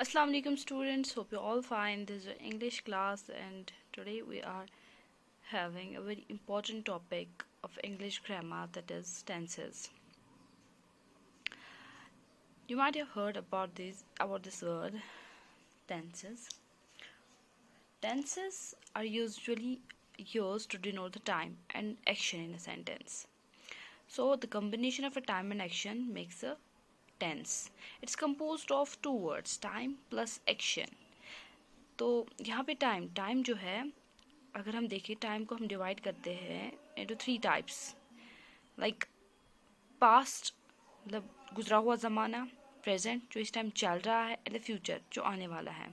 Assalamu alaikum students, hope you all fine. This is your English class and today we are having a very important topic of English grammar, that is tenses. You might have heard about this word tenses. Tenses are usually used to denote the time and action in a sentence. So the combination of a time and action makes a tense. It's composed of two words, time plus action. तो यहाँ पे time जो है, अगर हम देखें time को हम डिवाइड करते हैं इनटू 3 टाइप्स, लाइक पास्ट मतलब गुजरा हुआ ज़माना, प्रेजेंट जो इस टाइम चल रहा है, एंड द फ्यूचर जो आने वाला है.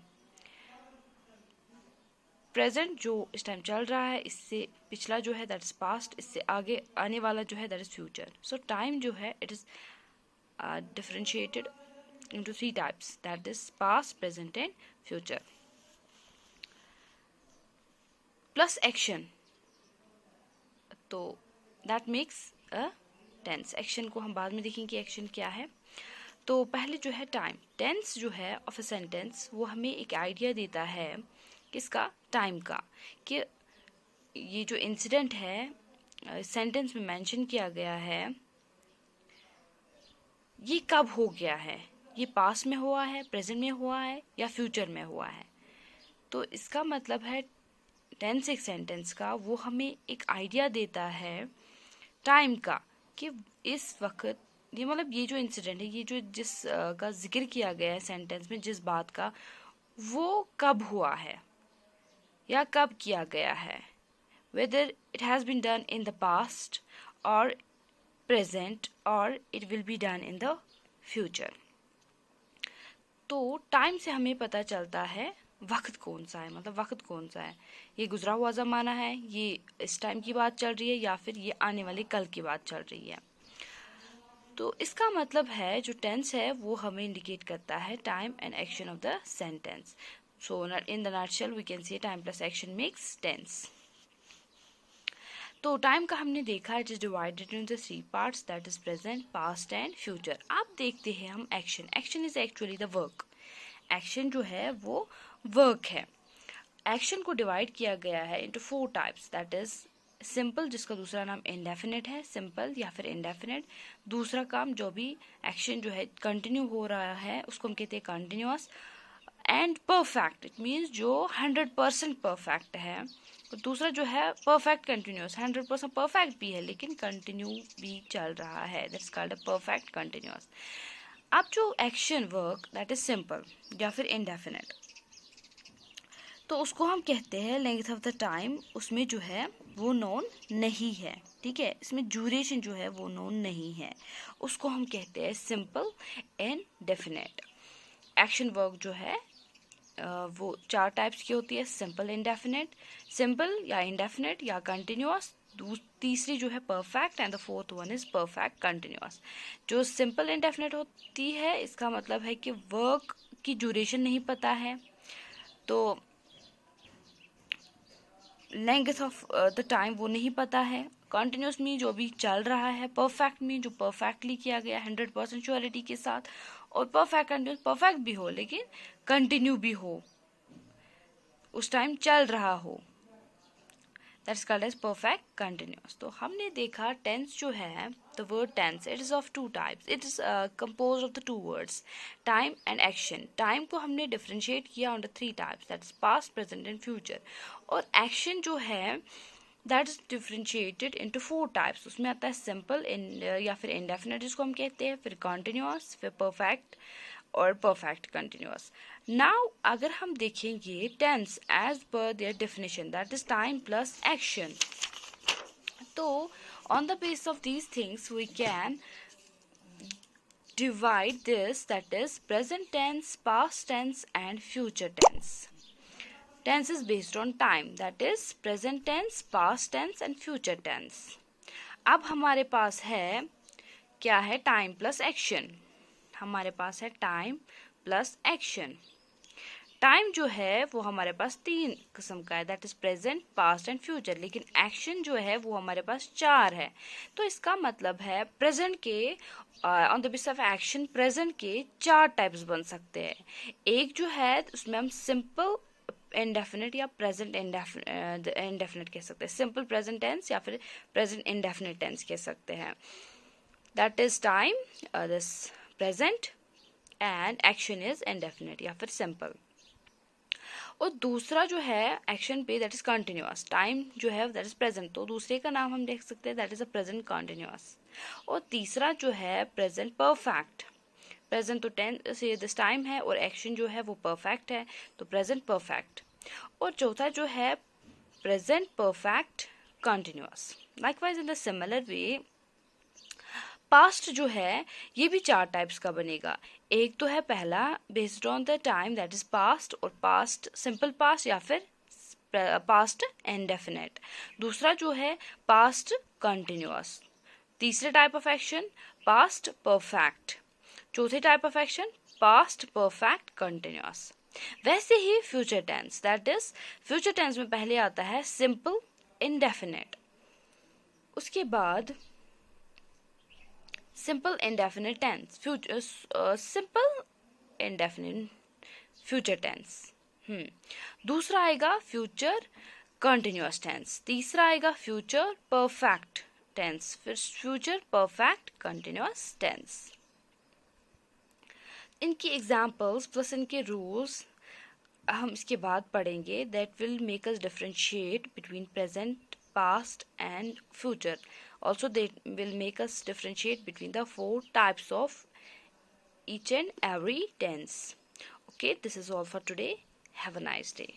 प्रेजेंट जो इस टाइम चल रहा है, इससे पिछला जो है दैट इज़ पास्ट, इससे आगे आने वाला जो है that is future. So time जो है it is differentiated into 3 types, that is past, present and future. Plus action, तो that makes a tense. Action को हम बाद में देखेंगे कि एक्शन क्या है. तो पहले जो है टाइम, टेंस जो है ऑफ अ सेंटेंस, वो हमें एक आइडिया देता है किसका, टाइम का, कि ये जो इंसिडेंट है सेंटेंस में मेंशन किया गया है, ये कब हो गया है, ये पास्ट में हुआ है, प्रेजेंट में हुआ है या फ्यूचर में हुआ है. तो इसका मतलब है टेंस एक सेंटेंस का वो हमें एक आइडिया देता है टाइम का, कि इस वक्त ये मतलब ये जो इंसिडेंट है, ये जो जिस का जिक्र किया गया है सेंटेंस में, जिस बात का, वो कब हुआ है या कब किया गया है, whether it has been done in the past और प्रेजेंट और it will be done in the future. तो टाइम से हमें पता चलता है वक्त कौन सा है, मतलब वक्त कौन सा है, ये गुजरा हुआ ज़माना है, ये इस टाइम की बात चल रही है, या फिर ये आने वाले कल की बात चल रही है. तो इसका मतलब है जो टेंस है वो हमें इंडिकेट करता है time and action of the sentence. So in the nutshell we can say time plus action makes tense. तो टाइम का हमने देखा, it is divided into 3 parts, that is present, past and future. अब देखते हैं हम action. Action is actually the work. Action जो है वो वर्क है. एक्शन को डिवाइड किया गया है into 4 types, that is simple, जिसका दूसरा नाम इंडेफिनिट है, सिंपल या फिर इंडेफिनिट. दूसरा काम जो भी एक्शन जो है कंटिन्यू हो रहा है उसको हम कहते हैं continuous. And perfect, it means जो 100% परफेक्ट है. तो दूसरा जो है परफेक्ट कंटिन्यूअस, 100% परफेक्ट भी है लेकिन कंटिन्यू भी चल रहा है, that's called a perfect continuous. अब जो action work that is simple या फिर इंडेफिनिट, तो उसको हम कहते हैं लेंथ ऑफ द टाइम, उसमें जो है वो नोन नहीं है. ठीक है, इसमें ड्यूरेशन जो है वो नोन नहीं है, उसको हम कहते हैं simple and definite. Action work जो है वो 4 टाइप्स की होती है, सिंपल, इंडेफिनेट, सिंपल या इंडेफिनेट या कंटिन्यूअस. तीसरी जो है perfect and the fourth one is perfect continuous. जो सिंपल इंडेफिनेट होती है, इसका मतलब है कि वर्क की ड्यूरेशन नहीं पता है, तो लेंथ ऑफ द टाइम वो नहीं पता है. कंटिन्यूस में जो भी चल रहा है, परफेक्ट में जो परफेक्टली किया गया 100% श्योरिटी के साथ, और परफेक्ट कंटिन्यूस परफेक्ट भी हो लेकिन कंटिन्यू भी हो, उस टाइम चल रहा हो, that's called as perfect continuous. तो हमने देखा टेंस जो है, the word tense, it is of 2 types, it is compose of the 2 words, time and action. Time को हमने डिफरेंशिएट किया on the 3 types, that is past, present and future. और action जो है that is differentiated into 4 types, उसमें आता है simple या फिर इंडेफिनिट जिसको हम कहते हैं, फिर कंटिन्यूअस, फिर परफेक्ट और परफेक्ट कंटिन्यूअस. नाउ अगर हम देखेंगे tense as per their definition, that is time plus action, तो on the base of these things we can divide this, that is present tense, past tense and future tense. Tense is based on time, that is present tense, past tense and future tense. अब हमारे पास है क्या है, time plus action. हमारे पास है time plus action. Time जो है वो हमारे पास 3 किस्म का है, that is present, past and future, लेकिन एक्शन जो है वो हमारे पास 4 है। तो इसका मतलब है प्रेजेंट के on the basis of action present के 4 टाइप्स बन सकते हैं। एक जो है उसमें हम सिंपल इंडेफिनिट या प्रेजेंट इंडेफिनिट कह सकते हैं, सिंपल प्रेजेंट टेंस या फिर प्रेजेंट इंडेफिनिट टेंस कह सकते हैं। That is time, this present, and action is indefinite या फिर सिंपल। और दूसरा जो है एक्शन पे दैट इज कंटिन्यूअस, टाइम जो है दैट इज प्रेजेंट, तो दूसरे का नाम हम देख सकते हैं that is a present continuous. और तीसरा जो है प्रेजेंट परफेक्ट, प्रेजेंट तो टेंस से दिस टाइम है और एक्शन जो है वो परफेक्ट है, तो प्रेजेंट परफेक्ट। और चौथा जो है present perfect continuous. Likewise in the similar way past जो है ये भी 4 टाइप्स का बनेगा। एक तो है पहला based on the time that is past, और पास्ट सिंपल पास्ट या फिर पास्ट इंडेफिनिट। दूसरा जो है पास्ट कंटिन्यूअस। तीसरे type of action past perfect. चौथे type of action past perfect continuous. वैसे ही future tense, that is future tense में पहले आता है सिंपल इंडेफिनिट, उसके बाद simple indefinite tense, future simple indefinite future tense. दूसरा आएगा फ्यूचर कंटिन्यूअस टेंस, तीसरा आएगा फ्यूचर परफेक्ट टेंस, फिर फ्यूचर परफेक्ट कंटिन्यूअस टेंस। इनकी एग्जाम्पल्स प्लस इनके रूल्स हम इसके बाद पढ़ेंगे, that will make us differentiate between present, past and future. Also they will make us differentiate between the 4 types of each and every tense. Okay, this is all for today. Have a nice day.